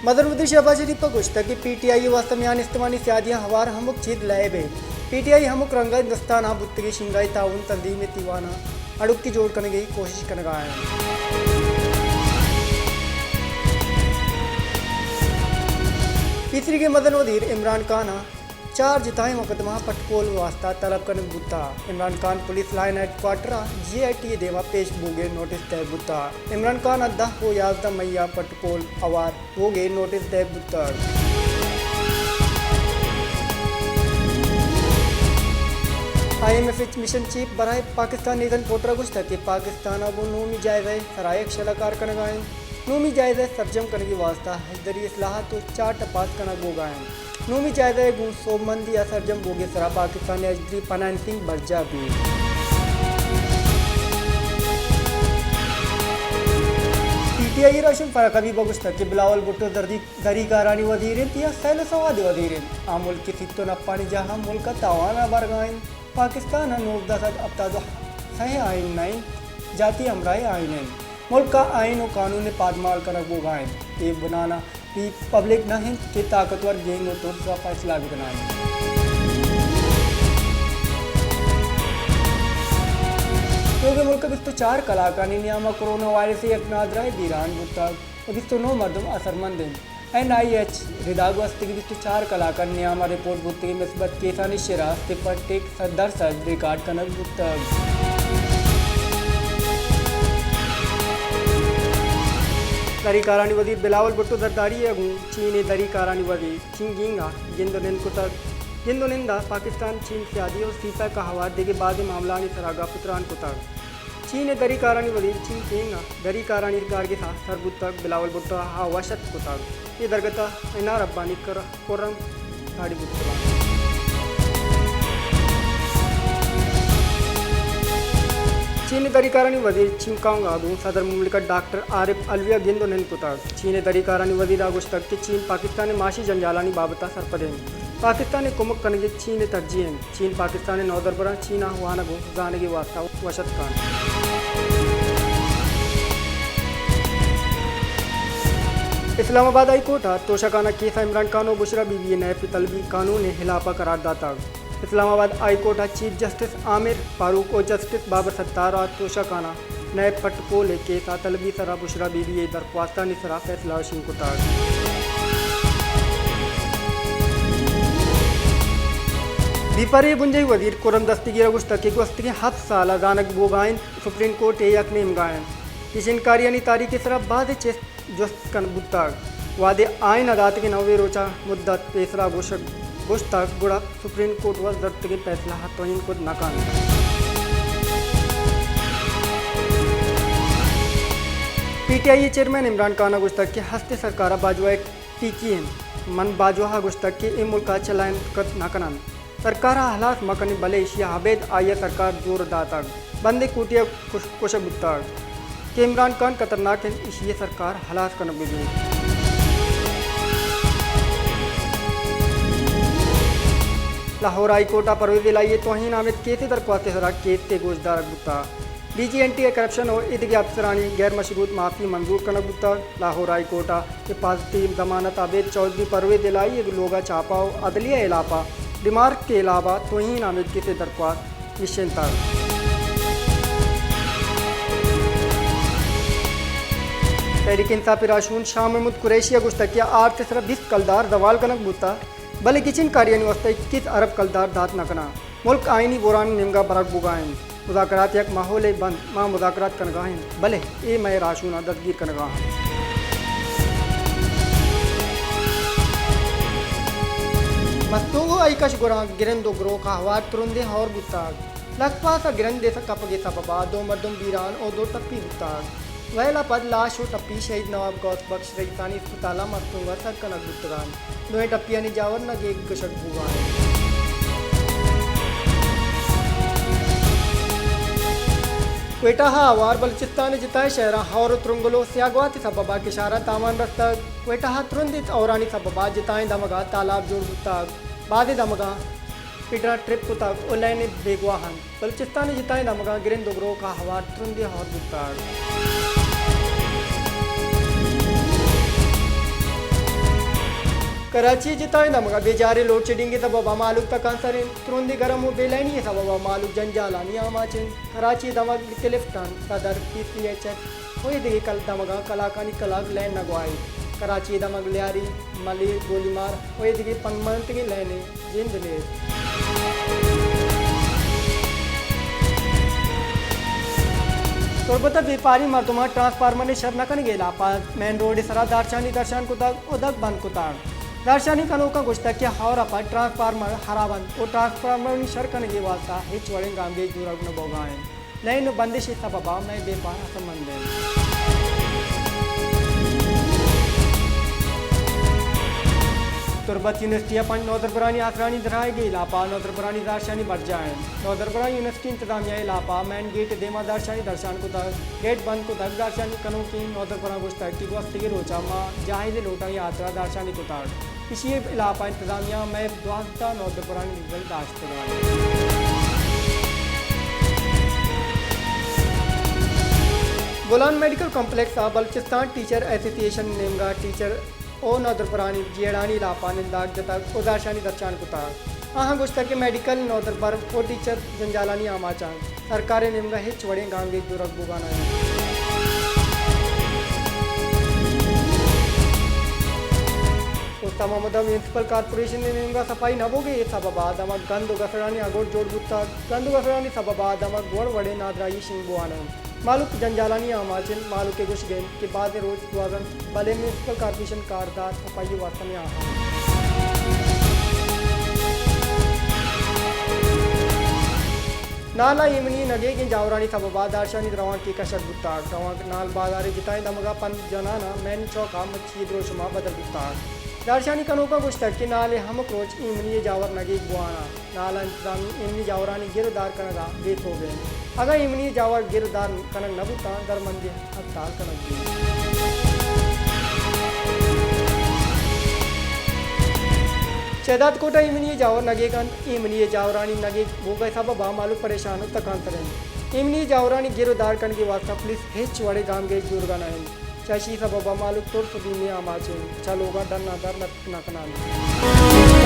मदरवदी शहबाज शरीफ पर गुश्ता कि PTI वास्तव में इस्तेमाली सियादियाँ हवार हमक चीज लाए बे PTI हमक रंगा दस्ताना बुत्तगी शिंगाई ताउन तंजीम तीवाना अड़ुक की जोड़ करने की कोशिश करने का है। तीसरी के मदन वजीर इमरान खान 4 जिताए मुकदमा पटकोल वास्ता तलब करने बुता Imran Khan police line headquarter GIT देवा पेश बोगे नोटिस दे बुता इमरान खान अद्दा हो याजदा मैया पटकोल अवार बोगे नोटिस दे बुता IMF मिशन चीफ बराए पाकिस्तान निगन पोटरा गुस्ता के पाकिस्तान अब नूमी जायज़े सरायक शलाकार करने गए नूमी जायज़े सरजम करने की वास्ता हैदरी इस्लाह तो 4 टपास करना गोगाएं नूमी जायज़े गुण सोबमंदी या सरजम बोगे सरा पाकिस्तान हैदरी फाइनेंसिंग बर्जा भी PTI रोशन फरक अभी बगुस्ता के बिलावल भुट्टो दरी कारानी वजीरें तिया सैल सवाद वजीरें आमुल की सित्तो नप्पानी जहां मुल्क का तावाना बरगाएं पाकिस्तान नोबदा सद अब्तादो सही आइन नहीं जाती अमराई आइन मुल्क का आइन और कानून पादमाल कर बोगाएं ये बनाना भी पब्लिक न है कि ताकतवर गेंग और तौर का फैसला भी बनाए क्योंकि मुल्क बिस्तो 4 कलाकार नियामा कोरोना वायरस से एक नादरा दीरान बुता बिस्तो 9 मर्दम असरमंद NIH रिदागवस्ती की बिस्तो 4 कलाकार नियामा रिपोर्ट बुत्ती मिसबत केसानी शिराज तिपर टेक सदर सज रिकॉर्ड कनक बुता दरी कारानी वजीर बिलावल भुट्टो दरदारी अगू चीन दरी कारानी वजीर चिंगिंगा जिंदोनिंदा पाकिस्तान चीन सियादी और सीफा का हवार देके बाद मामला ने सरागा पुत्रान कुतार चीन दरी कारानी वजीर चिंगिंगा दरी कारानी कार के साथ सरबुत तक बिलावल भुट्टो हवाशत कुतार ये दरगता इना रब्बानी कर कोरम गाड़ी बुत्तरा चीन दरीकारानी वजीर चिंकांग आगू सदर मुमलिकत डॉक्टर आरिफ अलविया गिंदोनेन पुतार चीन दरीकारानी वजीर आगुश तक कि चीन पाकिस्तान माशी जंजालानी बाबता सरपदें पाकिस्तान कुमक कनगे चीन तरजीह चीन पाकिस्तान नौदरबरा चीना हुआना गो जाने की वास्ता वशत खान Islamabad high court Toshakhana case Imran Khan और बुशरा बीबी नैब तलबी कानून हिलाफा करार दाता Islamabad high court chief justice Aamir Farooq और जस्टिस बाबर सत्तार और तोशाखाना नैब पटकोले केस तलबी सरा बुशरा बीबी दरख्वास्ता निसरा फैसला शिंग कुतार दीपारी बुंजई वजीर कुरम दस्तगी गुस्तकी गुस्तकी 7 साल जानक बोगाइन सुप्रीम कोर्ट एक नेम गायन किशन कार्यानी तारीख सरा बाद चेस जस्त कन बुत्ताग वादे आइन अदात के 9 रोचा मुद्दत पेसरा गुश्तक गुड़ा सुप्रीम कोर्ट व दर्द के फैसला हतोइन को नाकाम PTI चेयरमैन इमरान खान गुश्तक के हस्ते सरकार बाजवा टीकी मन बाजवा गुश्तक के ए मुल्क चलायन कत नाकनन सरकार हालात मकनी मलेशिया हबेद आया सरकार जोर दाता बंदे कुटिया कुछ बुत्ता के इमरान खान खतरनाक है इसी सरकार हालात कन बिजी लाहौर हाई कोर्टा परवेज लाइए तोहिन आमिद केसे दरख्वास्त सरा केस ते गोशदार बुता DG एंटी करप्शन और इद के अफसरानी गैर मशरूत माफ़ी मंजूर करना बुता लाहौर हाई कोर्टा के पास टीम जमानत आबेद चौधरी परवेज लाई लोगा चापाओ अदलिया इलापा रिमार्क के अलावा तोहिन आमिद केसे दरख्वास्त निश्चिंता तहरीक इंसाफ राशून शाह महमूद कुरैशिया गुस्तकिया 8 से सिर्फ 20 कलदार जवाल कनक बुता भले किचन कार्यानी वास्ते 21 अरब कलदार दात नकना मुल्क आइनी बुरान निमगा बरक बुगाइन मुज़ाकरात एक माहौल बंद माँ मुज़ाकरात कनगाहें भले ए मैं राशूना दस्तगीर कनगाह मस्तोगो आइकश गुरा गिरंदो ग्रो का हवार तुरुंदे और बुताग लखपा सा गिरंदे सा कपगे सबबा 2 मर्दम बीरान और 2 टप्पी बुताग वहला पद लाश और टप्पी शहीद नवाब गौस बख्श रईसानी अस्पताला मस्तूंगा सर कनक बुतगान 2 टप्पियां जावर न गेग गशक बुगान क्वेटा आवार बलचिस्तान जिताए शहरा और तुरंगलो सियागवाती सबबा किशारा तामान रस्ता क्वेटा तुरंदित औरानी सबबा जिताए दमगा तालाब जोड़ बुताग बादे दमगा पिटरा ट्रिप कुताग ओलैन बेगवाहन बलचिस्तान जिताए दमगा गिरन दोगरो का हवार तुरंदी और बुताग कराची जिताए नमगा बेजारे लोड शेडिंग सबबा मालूक तकांसरें त्रोंदी गरम हो बेलाइनी सबबा मालूक जंजालानी आमाचें कराची दमग लिफ्टान सदर PCHS होए दे कल दमगा कलाकानी कलाक लैन नगवाई कराची दमग लियारी मली गोलीमार होए दे पंगमंत के लैने जिंद ले सोरबत व्यापारी मर्दुमा ट्रांसफार्मर ने शरनकन गेला पास मेन रोड सरा दारशानी दर्शन कुतक उदक बंद कुतार दारशानी कनोका गुश्ता के हावरा पर ट्रांसफार्मर हराबन और ट्रांसफार्मर नि शरकन गे वास्ता हिच वड़े गांगे जुरगन बोगाएं लाइन बंदिश सबबा मैं व्यापार संबंध तुरबत यूनिवर्सिटी अपन नौदरबरानी आसरानी दराए गई लापा नौदरबरानी दारशानी बढ़ जाए नौदरबरानी यूनिवर्सिटी इंतजामिया लापा मैन गेट देमा दारशानी दर्शान को तक गेट बंद को तक दारशानी कनों की नौदरबरा गुस्ता की वस्ती रोचा माँ जाहिद लोटा यात्रा दारशानी को तक इसी इलापा इंतजामिया मैं द्वास्ता नौदरबरानी रिजल्ट दाश्त गोलान medical complex Balochistan teacher association नेमगा टीचर ओ नौदरबरानी जेड़ानी लापा निंदाक जतक उदारशानी दर्शान कुतार आहाँ गुश्ता के मेडिकल नौदरबर ओ टीचर जंजालानी आमाचान सरकार नेमगा हिच वड़े गांगे दुरक बुगाना मोहम्मदा म्यूनसिपल कॉर्पोरेशन ने नेमगा सफाई नबोगे सबबा दमक गंद गसरानी अगोट जोड़ बुत्ता गंद गसरानी सबबा दमक गोड़ वड़े नादराई सिंह बुआना मालूक जंजालानी आमाचिन मालूक के गुश गेन के बाद रोज दुआगन भले म्यूनसिपल कॉर्पोरेशन कारदार सफाई वास्ता में आहा नाला इमनी नगे के जावरानी सबबा दारशानी रवान की कशर बुत्तार रवान नाल बाजारे जिताए दमगा पन जनाना मैन चौका मच्छी द्रोशमा बदल बुत्तार दारशानी कनोका गुश्तक के नाले हम क्रोच इमनी जावर नगे बुआना नाला इंतजामी इमनी जावरानी गिरदार कनगा बेत हो गए अगर इमनी जावर गिरदार कनक नबुता दरमंदे हड़ताल कनक शहदाद कोटा इमनी जावर नगे कन इमनी जावरानी नगे वो गए सबबा मालूम परेशान तकांतरें इमनी जावरानी गिरदार कन के वास्ता पुलिस हिच वड़े गांव गए जुर्गन आए चाशी सबबा मालूम तोड़ सुदी में आमाचे चलोगा डरना डर नकना